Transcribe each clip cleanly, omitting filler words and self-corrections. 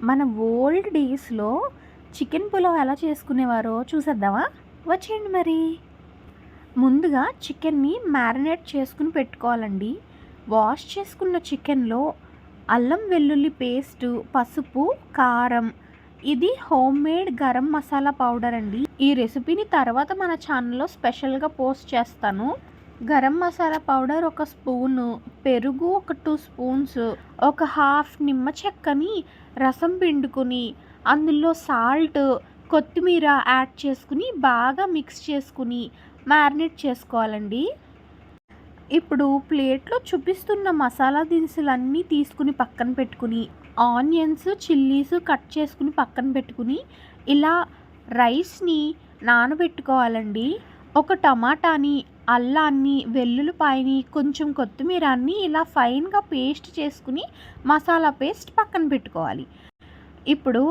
మన ఓల్డ్ డేస్‌లో చికెన్ పులావ్ ఎలా చేసుకునేవారో చూసేద్దామా? వచ్చేయండి మరి. ముందుగా చికెన్‌ని మ్యారినేట్ చేసుకొని పెట్టుకోవాలండి. వాష్ చేసుకున్న చికెన్‌లో అల్లం వెల్లుల్లి పేస్టు, పసుపు, కారం, ఇది హోమ్‌మేడ్ గరం మసాలా పౌడర్ అండి. ఈ రెసిపీని తర్వాత మన ఛానల్‌లో స్పెషల్‌గా పోస్ట్ చేస్తాను. గరం మసాలా పౌడర్ ఒక స్పూను, పెరుగు ఒక 2 స్పూన్స్, ఒక హాఫ్ నిమ్మ చెక్కని రసం పిండుకొని, అందులో సాల్ట్, కొత్తిమీర యాడ్ చేసుకుని బాగా మిక్స్ చేసుకుని మ్యారినేట్ చేసుకోవాలండి. ఇప్పుడు ప్లేట్లో చూపిస్తున్న మసాలా దినుసులన్నీ తీసుకుని పక్కన పెట్టుకుని, ఆనియన్స్, చిల్లీస్ కట్ చేసుకుని పక్కన పెట్టుకుని, ఇలా రైస్ని నానబెట్టుకోవాలండి. ఒక టమాటాని, అల్లాన్ని, వెల్లుల్లిపాయని, కొంచెం కొత్తిమీరాన్ని ఇలా ఫైన్గా పేస్ట్ చేసుకుని మసాలా పేస్ట్ పక్కన పెట్టుకోవాలి. ఇప్పుడు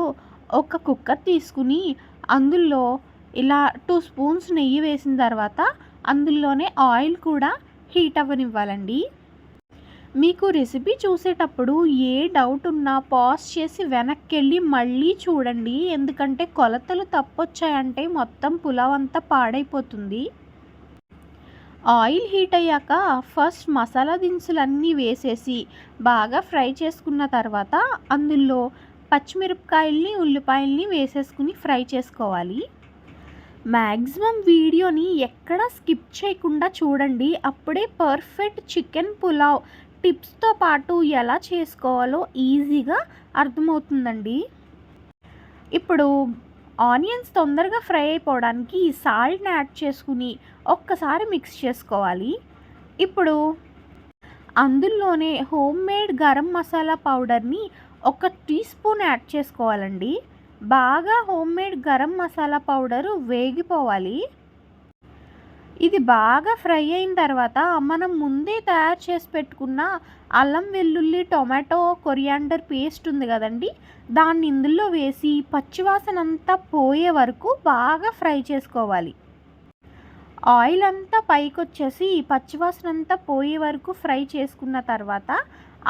ఒక కుక్కర్ తీసుకుని అందులో ఇలా 2 స్పూన్స్ నెయ్యి వేసిన తర్వాత అందులోనే ఆయిల్ కూడా హీట్ అవ్వనివ్వాలండి. మీకు రెసిపీ చూసేటప్పుడు ఏ డౌట్ ఉన్నా పాజ్ చేసి వెనక్కెళ్ళి మళ్ళీ చూడండి. ఎందుకంటే కొలతలు తప్పొచ్చాయంటే మొత్తం పులావ్ అంతా పాడైపోతుంది. ఆయిల్ హీట్ అయ్యాక ఫస్ట్ మసాలా దినుసులన్నీ వేసేసి బాగా ఫ్రై చేసుకున్న తర్వాత అందులో పచ్చిమిరపకాయల్ని, ఉల్లిపాయల్ని వేసేసుకుని ఫ్రై చేసుకోవాలి. మ్యాక్సిమం వీడియోని ఎక్కడ స్కిప్ చేయకుండా చూడండి. అప్పుడే పర్ఫెక్ట్ చికెన్ పులావ్ టిప్స్తో పాటు ఎలా చేసుకోవాలో ఈజీగా అర్థమవుతుందండి. ఇప్పుడు ఆనియన్స్ తొందరగా ఫ్రై అయిపోవడానికి సాల్ట్ని యాడ్ చేసుకుని ఒక్కసారి మిక్స్ చేసుకోవాలి. ఇప్పుడు అందులోనే హోమ్మేడ్ గరం మసాలా పౌడర్ని ఒక టీ స్పూన్ యాడ్ చేసుకోవాలండి. బాగా హోమ్మేడ్ గరం మసాలా పౌడరు వేగిపోవాలి. ఇది బాగా ఫ్రై అయిన తర్వాత మనం ముందే తయారు చేసి పెట్టుకున్న అల్లం వెల్లుల్లి టొమాటో కొరియాండర్ పేస్ట్ ఉంది కదండి, దాన్ని ఇందులో వేసి పచ్చివాసన అంతా పోయే వరకు బాగా ఫ్రై చేసుకోవాలి. ఆయిల్ అంతా పైకి వచ్చేసి పచ్చివాసన అంతా పోయే వరకు ఫ్రై చేసుకున్న తర్వాత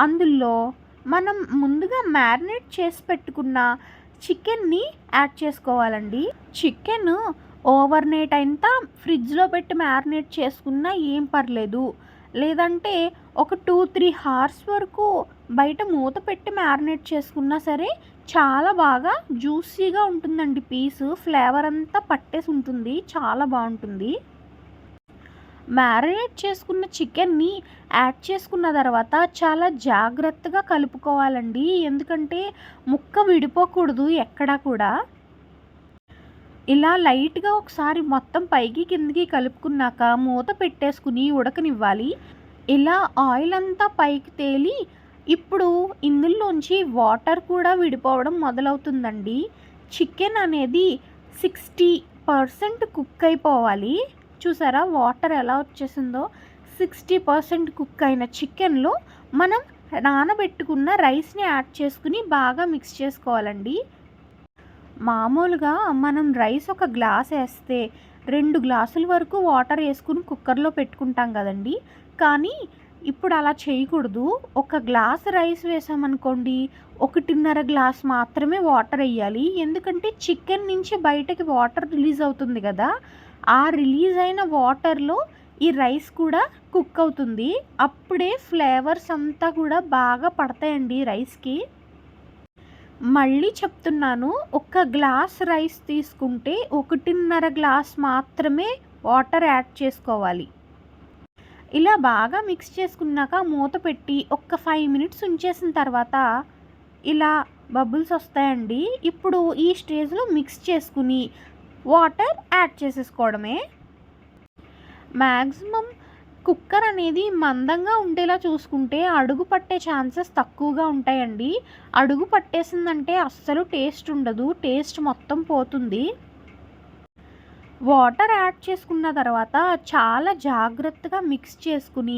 అందులో మనం ముందుగా మ్యారినేట్ చేసి పెట్టుకున్న చికెన్ని యాడ్ చేసుకోవాలండి. చికెన్ ఓవర్ నైట్ అంతా ఫ్రిడ్జ్లో పెట్టి మ్యారినేట్ చేసుకున్నా ఏం పర్లేదు. లేదంటే ఒక 2-3 అవర్స్ వరకు బయట మూత పెట్టి మ్యారినేట్ చేసుకున్నా సరే చాలా బాగా జ్యూసీగా ఉంటుందండి. పీసు ఫ్లేవర్ అంతా పట్టేసి ఉంటుంది, చాలా బాగుంటుంది. మ్యారినేట్ చేసుకున్న చికెన్ని యాడ్ చేసుకున్న తర్వాత చాలా జాగ్రత్తగా కలుపుకోవాలండి. ఎందుకంటే ముక్క విడిపోకూడదు ఎక్కడా కూడా. ఇలా లైట్గా ఒకసారి మొత్తం పైకి కిందికి కలుపుకున్నాక మూత పెట్టేసుకుని ఉడకనివ్వాలి. ఇలా ఆయిల్ అంతా పైకి తేలి ఇప్పుడు ఇందులోంచి వాటర్ కూడా విడిపోవడం మొదలవుతుందండి. చికెన్ అనేది 60% కుక్ అయిపోవాలి. చూసారా వాటర్ ఎలా వచ్చేసిందో? 60% కుక్ అయిన చికెన్లో మనం నానబెట్టుకున్న రైస్ని యాడ్ చేసుకుని బాగా మిక్స్ చేసుకోవాలండి. మామూలుగా మనం రైస్ ఒక గ్లాస్ వేస్తే 2 గ్లాసుల వరకు వాటర్ వేసుకుని కుక్కర్లో పెట్టుకుంటాం కదండి. కానీ ఇప్పుడు అలా చేయకూడదు. ఒక గ్లాస్ రైస్ వేసామనుకోండి, 1.5 గ్లాస్ మాత్రమే వాటర్ వేయాలి. ఎందుకంటే చికెన్ నుంచి బయటకి వాటర్ రిలీజ్ అవుతుంది కదా, ఆ రిలీజ్ అయిన వాటర్లో ఈ రైస్ కూడా కుక్ అవుతుంది. అప్పుడే ఫ్లేవర్స్ అంతా కూడా బాగా పడతాయండి రైస్కి. మళ్ళీ చెప్తున్నాను, ఒక గ్లాస్ రైస్ తీసుకుంటే 1.5 గ్లాస్ మాత్రమే వాటర్ యాడ్ చేసుకోవాలి. ఇలా బాగా మిక్స్ చేసుకున్నాక మూత పెట్టి ఒక 5 మినిట్స్ ఉంచేసిన తర్వాత ఇలా బబుల్స్ వస్తాయండి. ఇప్పుడు ఈ స్టేజ్లో మిక్స్ చేసుకుని వాటర్ యాడ్ చేసేసుకోవడమే. మ్యాక్సిమం కుక్కర్ అనేది మందంగా ఉండేలా చూసుకుంటే అడుగు పట్టే ఛాన్సెస్ తక్కువగా ఉంటాయండి. అడుగు పట్టేసిందంటే అస్సలు టేస్ట్ ఉండదు, టేస్ట్ మొత్తం పోతుంది. వాటర్ యాడ్ చేసుకున్న తర్వాత చాలా జాగ్రత్తగా మిక్స్ చేసుకుని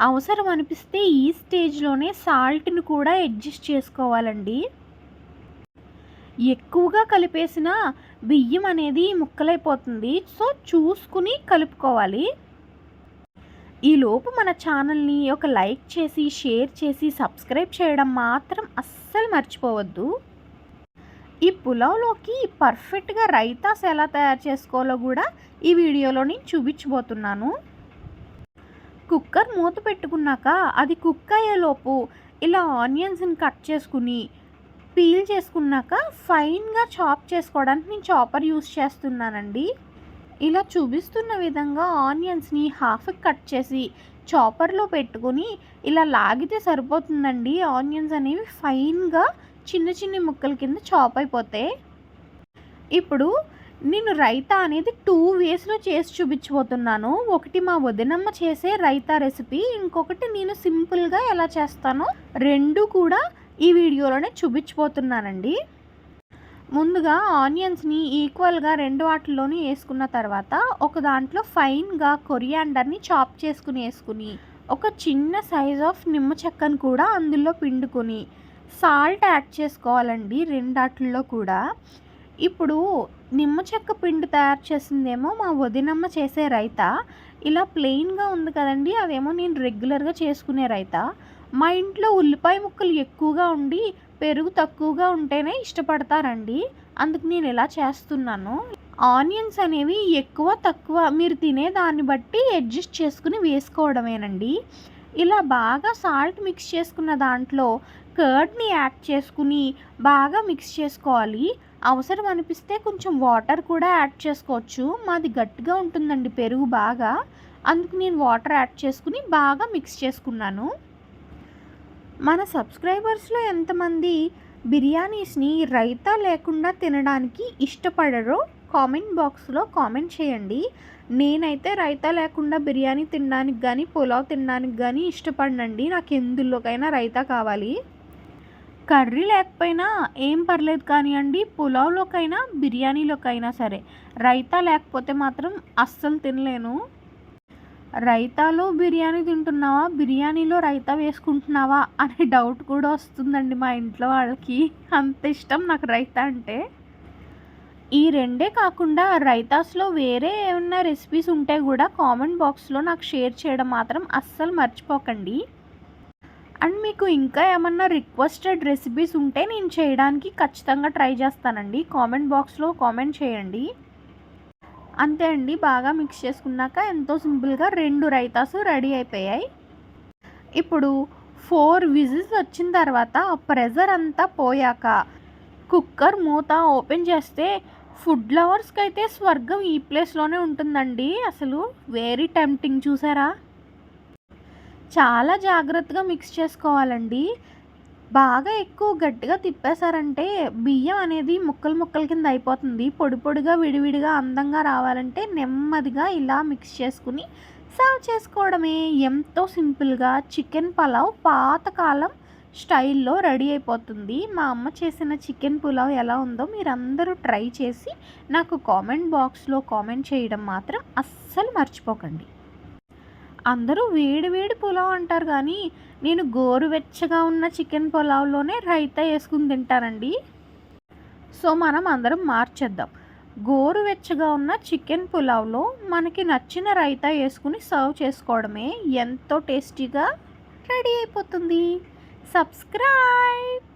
అవసరం అనిపిస్తే ఈ స్టేజ్లోనే సాల్ట్ని కూడా అడ్జస్ట్ చేసుకోవాలండి. ఎక్కువగా కలిపేసిన బియ్యం అనేది ముక్కలైపోతుంది. సో చూసుకుని కలుపుకోవాలి. ఈలోపు మన ఛానల్ని ఒక లైక్ చేసి, షేర్ చేసి, సబ్స్క్రైబ్ చేయడం మాత్రం అస్సలు మర్చిపోవద్దు. ఈ పులావ్లోకి పర్ఫెక్ట్గా రైతాస్ ఎలా తయారు చేసుకోవాలో కూడా ఈ వీడియోలో నేను చూపించబోతున్నాను. కుక్కర్ మూత పెట్టుకున్నాక అది కుక్ అయ్యేలోపు ఇలా ఆనియన్స్ని కట్ చేసుకుని పీల్ చేసుకున్నాక ఫైన్గా చాప్ చేసుకోవడానికి నేను చాపర్ యూస్ చేస్తున్నానండి. ఇలా చూపిస్తున్న విధంగా ఆనియన్స్ని హాఫ్ కట్ చేసి చాపర్లో పెట్టుకొని ఇలా లాగితే సరిపోతుందండి. ఆనియన్స్ అనేవి ఫైన్గా చిన్న చిన్న ముక్కల కింద చాప్ అయిపోతాయి. ఇప్పుడు నేను రైతా అనేది 2 వేస్లో చేసి చూపించబోతున్నాను. ఒకటి మా వదినమ్మ చేసే రైతా రెసిపీ, ఇంకొకటి నేను సింపుల్గా ఎలా చేస్తానో రెండు కూడా ఈ వీడియోలోనే చూపించబోతున్నానండి. ముందుగా ఆనియన్స్ని ఈక్వల్గా 2 వాటిల్లోని వేసుకున్న తర్వాత ఒక దాంట్లో ఫైన్గా కొరియాండర్ని చాప్ చేసుకుని వేసుకుని ఒక చిన్న సైజ్ ఆఫ్ నిమ్మ చెక్కను కూడా అందులో పిండుకొని సాల్ట్ యాడ్ చేసుకోవాలండి 2 వాటిల్లో కూడా. ఇప్పుడు నిమ్మ చెక్క పిండి తయారు చేసిందేమో మా వదినమ్మ చేసే రైతా. ఇలా ప్లెయిన్గా ఉంది కదండి, అదేమో నేను రెగ్యులర్గా చేసుకునే రైతా. మా ఇంట్లో ఉల్లిపాయ ముక్కలు ఎక్కువగా ఉండి పెరుగు తక్కువగా ఉంటేనే ఇష్టపడతారండి, అందుకు నేను ఇలా చేస్తున్నాను. ఆనియన్స్ అనేవి ఎక్కువ తక్కువ మీరు తినే దాన్ని బట్టి అడ్జస్ట్ చేసుకుని వేసుకోవడమేనండి. ఇలా బాగా సాల్ట్ మిక్స్ చేసుకున్న దాంట్లో కర్డ్ని యాడ్ చేసుకుని బాగా మిక్స్ చేసుకోవాలి. అవసరం అనిపిస్తే కొంచెం వాటర్ కూడా యాడ్ చేసుకోవచ్చు. మాది గట్టిగా ఉంటుందండి పెరుగు బాగా, అందుకు నేను వాటర్ యాడ్ చేసుకుని బాగా మిక్స్ చేసుకున్నాను. మన సబ్స్క్రైబర్స్లో ఎంతమంది బిర్యానీస్ని రైతా లేకుండా తినడానికి ఇష్టపడరో కామెంట్ బాక్స్లో కామెంట్ చేయండి. నేనైతే రైతా లేకుండా బిర్యానీ తినడానికి కానీ పులావ్ తినడానికి కానీ ఇష్టపడనండి. నాకు ఎందులోకైనా రైతా కావాలి. కర్రీ లేకపోయినా ఏం పర్లేదు కానివ్వండి, పులావ్లోకైనా బిర్యానీలోకైనా సరే రైతా లేకపోతే మాత్రం అస్సలు తినలేను. రైతాలో బిర్యానీ తింటున్నావా, బిర్యానీలో రైతా వేసుకుంటున్నావా అనే డౌట్ కూడా వస్తుందండి మా ఇంట్లో వాళ్ళకి. అంత ఇష్టం నాకు రైతా అంటే. ఈ రెండే కాకుండా రైతాస్లో వేరే ఏమన్నా రెసిపీస్ ఉంటే కూడా కామెంట్ బాక్స్లో నాకు షేర్ చేయడం మాత్రం అస్సలు మర్చిపోకండి. అండ్ మీకు ఇంకా ఏమన్నా రిక్వెస్టెడ్ రెసిపీస్ ఉంటే నేను చేయడానికి ఖచ్చితంగా ట్రై చేస్తానండి. కామెంట్ బాక్స్లో కామెంట్ చేయండి. అంతే అండి, బాగా మిక్స్ చేసుకున్నాక ఎంతో సింపుల్గా 2 రైతాస్ రెడీ అయిపోయాయి. ఇప్పుడు 4 విజిల్స్ వచ్చిన తర్వాత ప్రెజర్ అంతా పోయాక కుక్కర్ మూత ఓపెన్ చేస్తే ఫుడ్ లవర్స్కి అయితే స్వర్గం ఈ ప్లేస్లోనే ఉంటుందండి. అసలు వెరీ టెంప్టింగ్, చూసారా? చాలా జాగ్రత్తగా మిక్స్ చేసుకోవాలండి. బాగా ఎక్కువ గట్టిగా తిప్పేశారంటే బియ్యం అనేది ముక్కలు ముక్కల కింద అయిపోతుంది. పొడి పొడిగా విడివిడిగా అందంగా రావాలంటే నెమ్మదిగా ఇలా మిక్స్ చేసుకుని సర్వ్ చేసుకోవడమే. ఎంతో సింపుల్గా చికెన్ పలావ్ పాతకాలం స్టైల్లో రెడీ అయిపోతుంది. మా అమ్మ చేసిన చికెన్ పులావ్ ఎలా ఉందో మీరందరూ ట్రై చేసి నాకు కామెంట్ బాక్స్లో కామెంట్ చేయడం మాత్రం అస్సలు మర్చిపోకండి. అందరూ వేడి వేడి పులావ్ అంటారు కానీ నేను గోరువెచ్చగా ఉన్న చికెన్ పులావ్లోనే రైతా వేసుకుని తింటానండి. సో మనం అందరం మార్చేద్దాం. గోరువెచ్చగా ఉన్న చికెన్ పులావ్లో మనకి నచ్చిన రైతా వేసుకుని సర్వ్ చేసుకోవడమే. ఎంతో టేస్టీగా రెడీ అయిపోతుంది. సబ్స్క్రైబ్.